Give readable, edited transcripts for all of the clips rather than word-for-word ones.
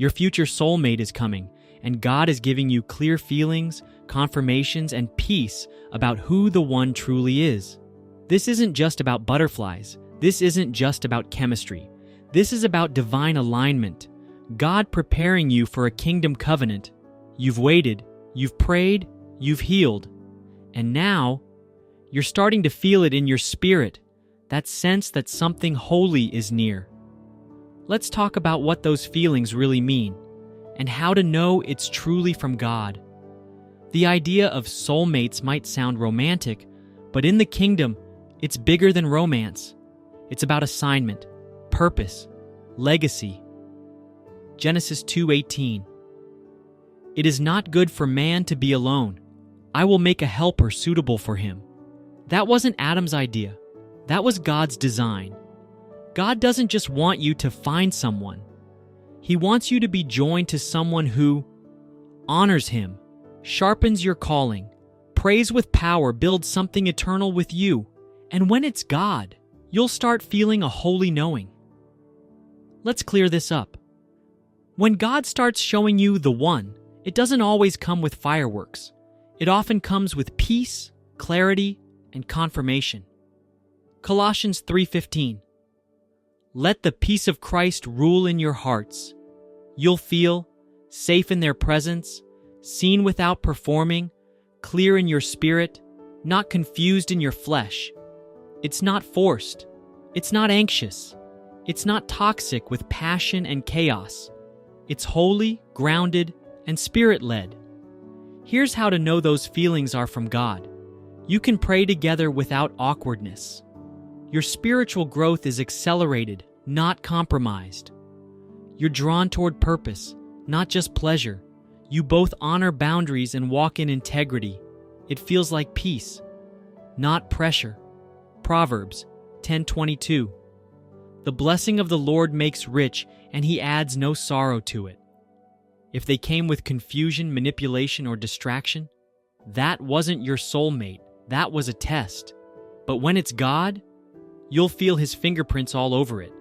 Your future soulmate is coming, and God is giving you clear feelings, confirmations, and peace about who the one truly is. This isn't just about butterflies. This isn't just about chemistry. This is about divine alignment. God preparing you for a kingdom covenant. You've waited, you've prayed, you've healed. And now, you're starting to feel it in your spirit, that sense that something holy is near. Let's talk about what those feelings really mean, and how to know it's truly from God. The idea of soulmates might sound romantic, but in the kingdom, it's bigger than romance. It's about assignment, purpose, legacy. Genesis 2:18. It is not good for man to be alone. I will make a helper suitable for him. That wasn't Adam's idea. That was God's design. God doesn't just want you to find someone. He wants you to be joined to someone who honors him, sharpens your calling, prays with power, builds something eternal with you. And when it's God, you'll start feeling a holy knowing. Let's clear this up. When God starts showing you the one, it doesn't always come with fireworks. It often comes with peace, clarity, and confirmation. Colossians 3:15. Let the peace of Christ rule in your hearts. You'll feel safe in their presence, seen without performing, clear in your spirit, not confused in your flesh. It's not forced. It's not anxious. It's not toxic with passion and chaos. It's holy, grounded, and spirit-led. Here's how to know those feelings are from God. You can pray together without awkwardness. Your spiritual growth is accelerated, not compromised. You're drawn toward purpose, not just pleasure. You both honor boundaries and walk in integrity. It feels like peace, not pressure. Proverbs 10:22. The blessing of the Lord makes rich, and he adds no sorrow to it. If they came with confusion, manipulation, or distraction, that wasn't your soulmate. That was a test. But when it's God, you'll feel his fingerprints all over it.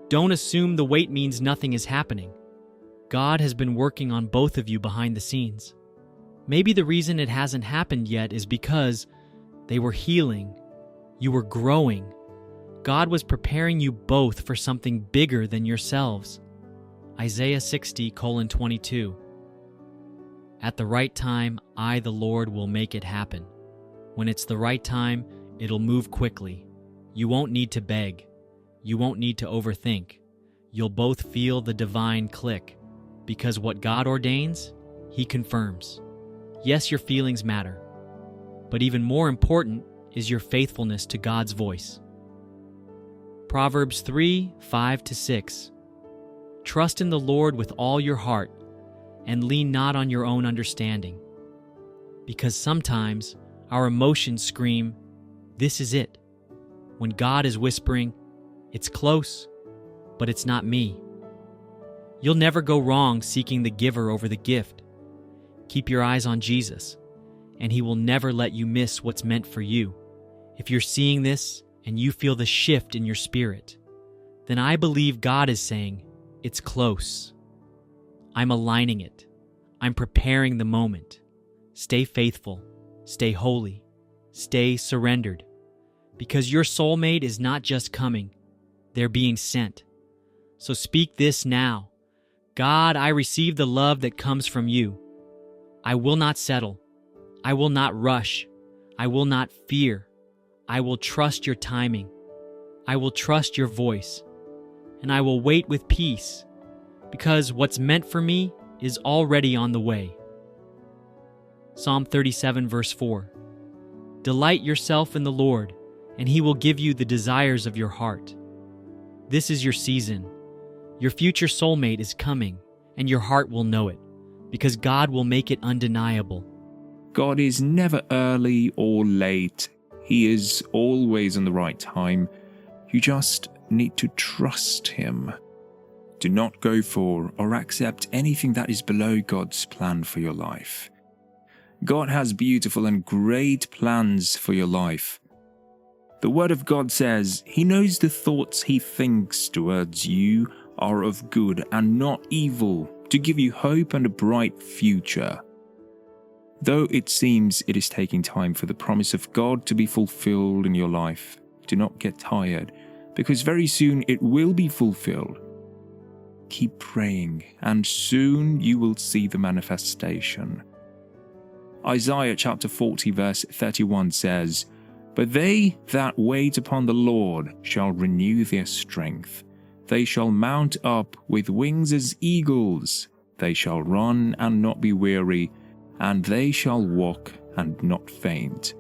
Don't assume the wait means nothing is happening. God has been working on both of you behind the scenes. Maybe the reason it hasn't happened yet is because they were healing. You were growing. God was preparing you both for something bigger than yourselves. Isaiah 60:22. At the right time, I, the Lord, will make it happen. When it's the right time, it'll move quickly. You won't need to beg. You won't need to overthink. You'll both feel the divine click, because what God ordains, he confirms. Yes, your feelings matter, but even more important is your faithfulness to God's voice. Proverbs 3:5-6. Trust in the Lord with all your heart, and lean not on your own understanding. Because sometimes our emotions scream, "This is it," when God is whispering, "It's close, but it's not me." You'll never go wrong seeking the giver over the gift. Keep your eyes on Jesus, and he will never let you miss what's meant for you. If you're seeing this and you feel the shift in your spirit, then I believe God is saying, "It's close." I'm aligning it. I'm preparing the moment. Stay faithful. Stay holy. Stay surrendered. Because your soulmate is not just coming. They're being sent. So speak this now. God, I receive the love that comes from you. I will not settle. I will not rush. I will not fear. I will trust your timing. I will trust your voice. And I will wait with peace, because what's meant for me is already on the way. Psalm 37:4. Delight yourself in the Lord, and he will give you the desires of your heart. This is your season. Your future soulmate is coming, and your heart will know it, because God will make it undeniable. God is never early or late. He is always on the right time. You just need to trust him. Do not go for or accept anything that is below God's plan for your life. God has beautiful and great plans for your life. The Word of God says he knows the thoughts he thinks towards you are of good and not evil, to give you hope and a bright future. Though it seems it is taking time for the promise of God to be fulfilled in your life, do not get tired, because very soon it will be fulfilled. Keep praying, and soon you will see the manifestation. Isaiah chapter 40 verse 31 says, "But they that wait upon the Lord shall renew their strength. They shall mount up with wings as eagles. They shall run and not be weary, and they shall walk and not faint."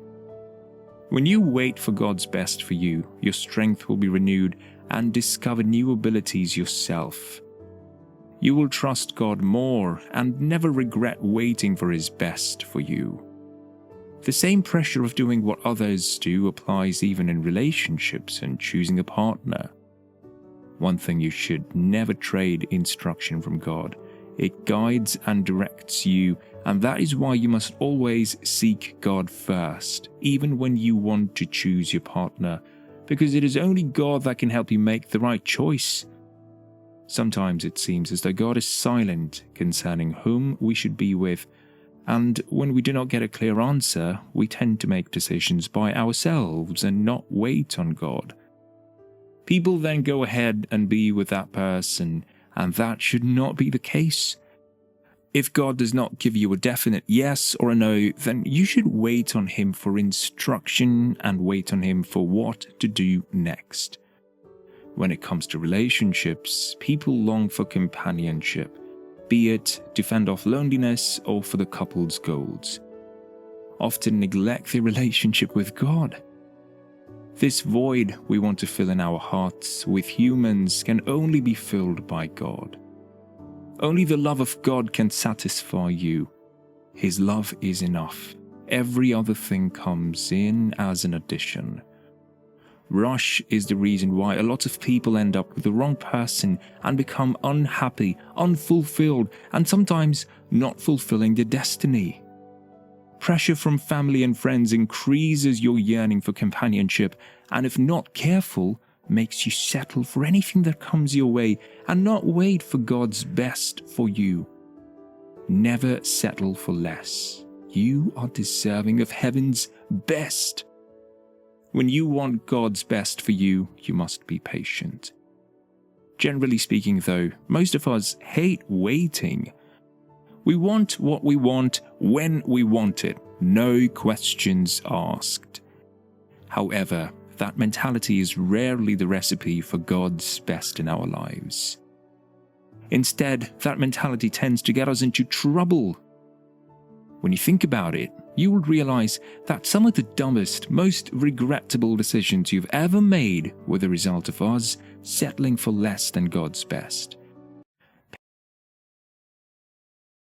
When you wait for God's best for you, your strength will be renewed and discover new abilities yourself. You will trust God more and never regret waiting for His best for you. The same pressure of doing what others do applies even in relationships and choosing a partner. One thing you should never trade: instruction from God. It guides and directs you, and that is why you must always seek God first, even when you want to choose your partner, because it is only God that can help you make the right choice. Sometimes it seems as though God is silent concerning whom we should be with, and when we do not get a clear answer, we tend to make decisions by ourselves and not wait on God. People then go ahead and be with that person, and that should not be the case. If God does not give you a definite yes or a no, then you should wait on Him for instruction and wait on Him for what to do next. When it comes to relationships, people long for companionship, be it to fend off loneliness or for the couple's goals. Often neglect the relationship with God. This void we want to fill in our hearts with humans can only be filled by God. Only the love of God can satisfy you. His love is enough. Every other thing comes in as an addition. Rush is the reason why a lot of people end up with the wrong person and become unhappy, unfulfilled, and sometimes not fulfilling their destiny. Pressure from family and friends increases your yearning for companionship, and if not careful, makes you settle for anything that comes your way and not wait for God's best for you. Never settle for less. You are deserving of heaven's best. When you want God's best for you, you must be patient. Generally speaking, though, most of us hate waiting. We want what we want when we want it, no questions asked. However, that mentality is rarely the recipe for God's best in our lives. Instead, that mentality tends to get us into trouble. When you think about it, you will realize that some of the dumbest, most regrettable decisions you've ever made were the result of us settling for less than God's best.